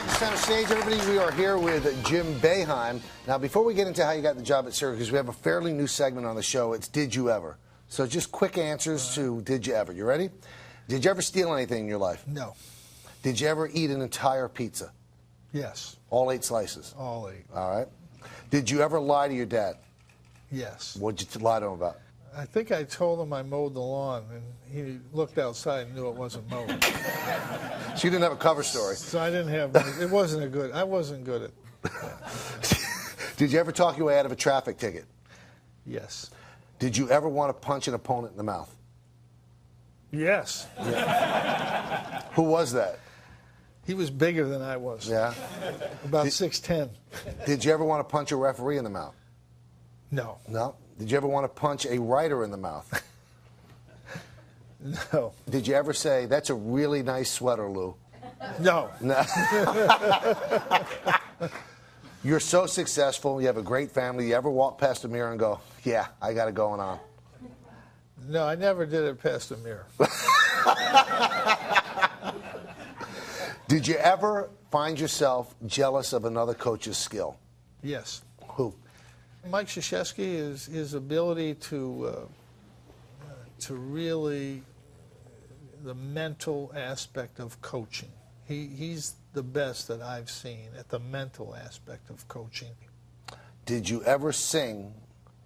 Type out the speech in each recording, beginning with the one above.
Back to center stage, everybody. We are here with Jim Boeheim. Now, before we get into how you got the job at Syracuse, we have a fairly new segment on the show. It's Did You Ever? So just quick answers to Did You Ever. You ready? Did you ever steal anything in your life? No. Did you ever eat an entire pizza? Yes. All 8 slices? All 8. All right. Did you ever lie to your dad? Yes. What'd you lie to him about? I think I told him I mowed the lawn, and he looked outside and knew it wasn't mowed. So you didn't have a cover story? So I didn't have, it wasn't a good, I wasn't good at Did you ever talk your way out of a traffic ticket? Yes. Did you ever want to punch an opponent in the mouth? Yes. Yeah. Who was that? He was bigger than I was. Yeah? About 6'10". Did you ever want to punch a referee in the mouth? No. No? Did you ever want to punch a writer in the mouth? No. Did you ever say, "That's a really nice sweater, Lou"? No. No. You're so successful. You have a great family. You ever walk past a mirror and go, "Yeah, I got it going on"? No, I never did it past a mirror. Did you ever find yourself jealous of another coach's skill? Yes. Who? Mike Krzyzewski, his ability to really, the mental aspect of coaching. He's the best that I've seen at the mental aspect of coaching. Did you ever sing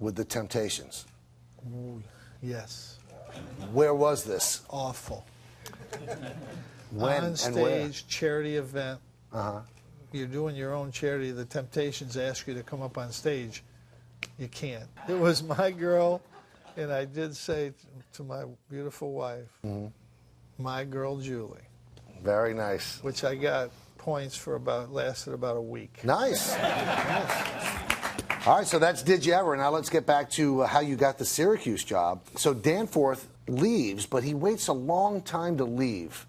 with the Temptations? Ooh, yes. Where was this? Awful. When on stage, and where? charity event. Uh-huh. You're doing your own charity. The Temptations ask you to come up on stage. You can't. It was My Girl, and I did say to my beautiful wife, My Girl Julie. Very nice. Which I got points for lasted about a week. Nice. All right, so that's Did You Ever? Now let's get back to how you got the Syracuse job. So Danforth leaves, but he waits a long time to leave.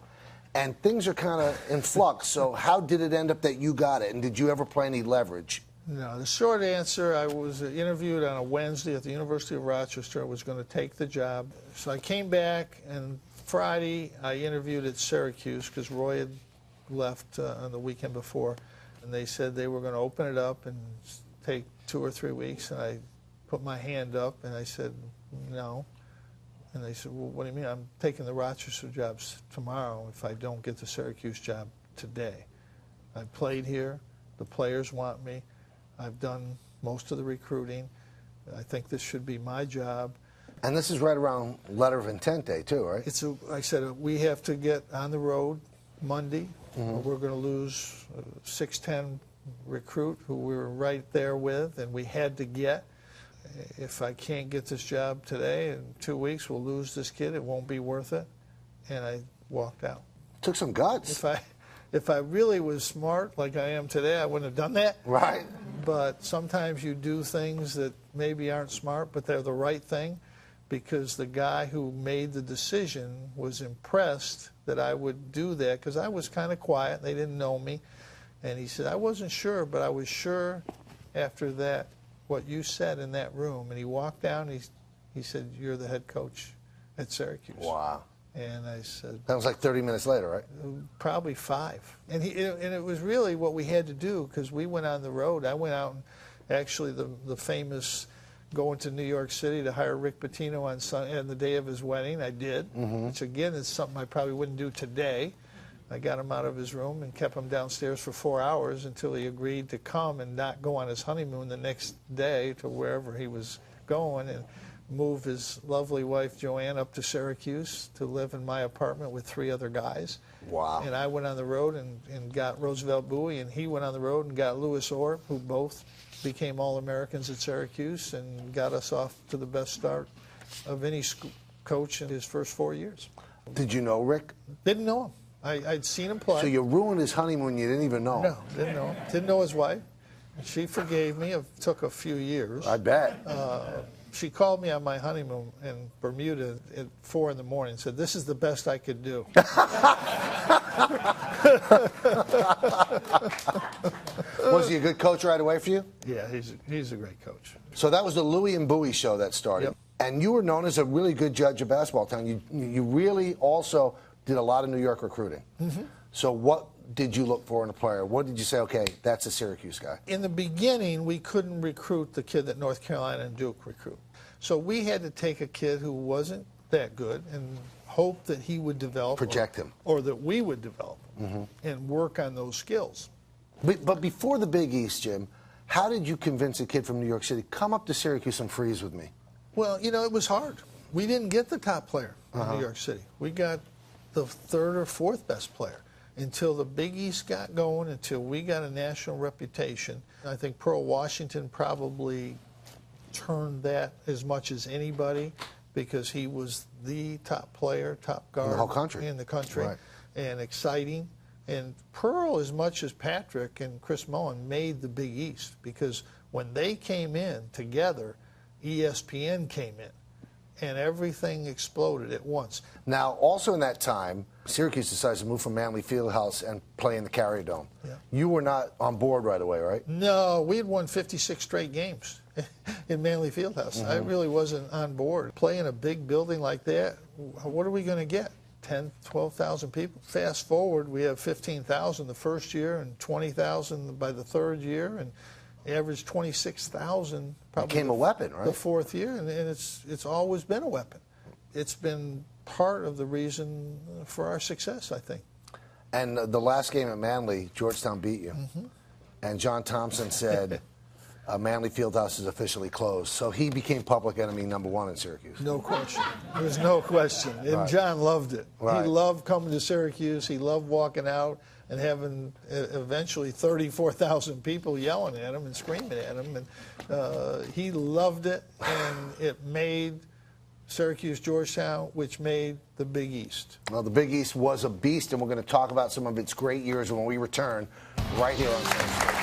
And things are kind of in flux. So how did it end up that you got it? And did you ever play any leverage? No, the short answer, I was interviewed on a Wednesday at the University of Rochester. I was going to take the job. So I came back, and Friday I interviewed at Syracuse because Roy had left on the weekend before. And they said they were going to open it up and take 2 or 3 weeks. And I put my hand up, and I said, no. And they said, well, what do you mean? I'm taking the Rochester jobs tomorrow if I don't get the Syracuse job today. I played here. The players want me. I've done most of the recruiting. I think this should be my job. And this is right around letter of intent day, too, right? I said, we have to get on the road Monday. We're going to lose a 6'10" recruit who we were right there with, and we had to get. If I can't get this job today, in 2 weeks we'll lose this kid. It won't be worth it. And I walked out. Took some guts. If I really was smart like I am today, I wouldn't have done that. Right. But sometimes you do things that maybe aren't smart, but they're the right thing, because the guy who made the decision was impressed that I would do that, because I was kind of quiet. They didn't know me. And he said, I wasn't sure, but I was sure after that, what you said in that room. And he walked down, he said, you're the head coach at Syracuse. Wow. And I said... That was like 30 minutes later, right? Probably 5. And it was really what we had to do, because we went on the road. I went out and actually the famous going to New York City to hire Rick Pitino on the day of his wedding. I did, which again is something I probably wouldn't do today. I got him out of his room and kept him downstairs for 4 hours until he agreed to come and not go on his honeymoon the next day to wherever he was going, and move his lovely wife Joanne up to Syracuse to live in my apartment with 3 other guys. Wow. And I went on the road and got Roosevelt Bowie, and he went on the road and got Louis Orr, who both became All-Americans at Syracuse and got us off to the best start of any coach in his first 4 years. Did you know Rick? Didn't know him. I'd seen him play. So you ruined his honeymoon, you didn't even know him? No, didn't know him. Didn't know his wife. She forgave me. It took a few years. I bet. She called me on my honeymoon in Bermuda at 4 in the morning and said, this is the best I could do. Was he a good coach right away for you? Yeah, he's a great coach. So that was the Louie and Bowie show that started. Yep. And you were known as a really good judge of basketball town. You really also did a lot of New York recruiting. So what did you look for in a player? What did you say, okay, that's a Syracuse guy? In the beginning, we couldn't recruit the kid that North Carolina and Duke recruit. So we had to take a kid who wasn't that good and hope that he would develop. Project him. Or that we would develop and work on those skills. But before the Big East, Jim, how did you convince a kid from New York City, come up to Syracuse and freeze with me? Well, you know, it was hard. We didn't get the top player in New York City. We got the third or fourth best player until the Big East got going, until we got a national reputation. I think Pearl Washington probably turned that as much as anybody because he was the top player, top guard in the whole country. Right. And exciting. And Pearl, as much as Patrick and Chris Mullin, made the Big East because when they came in together, ESPN came in. And everything exploded at once. Now, also in that time, Syracuse decides to move from Manley Fieldhouse and play in the Carrier Dome. Yeah. You were not on board right away, right? No, we had won 56 straight games in Manley Fieldhouse. I really wasn't on board. Playing a big building like that, what are we going to get? 10, 12,000 people. Fast forward, we have 15,000 the first year and 20,000 by the third year, and averaged 26,000. Became a weapon, right? The fourth year, and it's always been a weapon. It's been part of the reason for our success, I think. And the last game at Manley, Georgetown beat you. And John Thompson said, Manley Fieldhouse is officially closed. So he became public enemy #1 in Syracuse. No question. There's no question. And John loved it. He loved coming to Syracuse. He loved walking out and having eventually 34,000 people yelling at him and screaming at him. And he loved it, and it made Syracuse, Georgetown, which made the Big East. Well, the Big East was a beast, and we're going to talk about some of its great years when we return right here on State.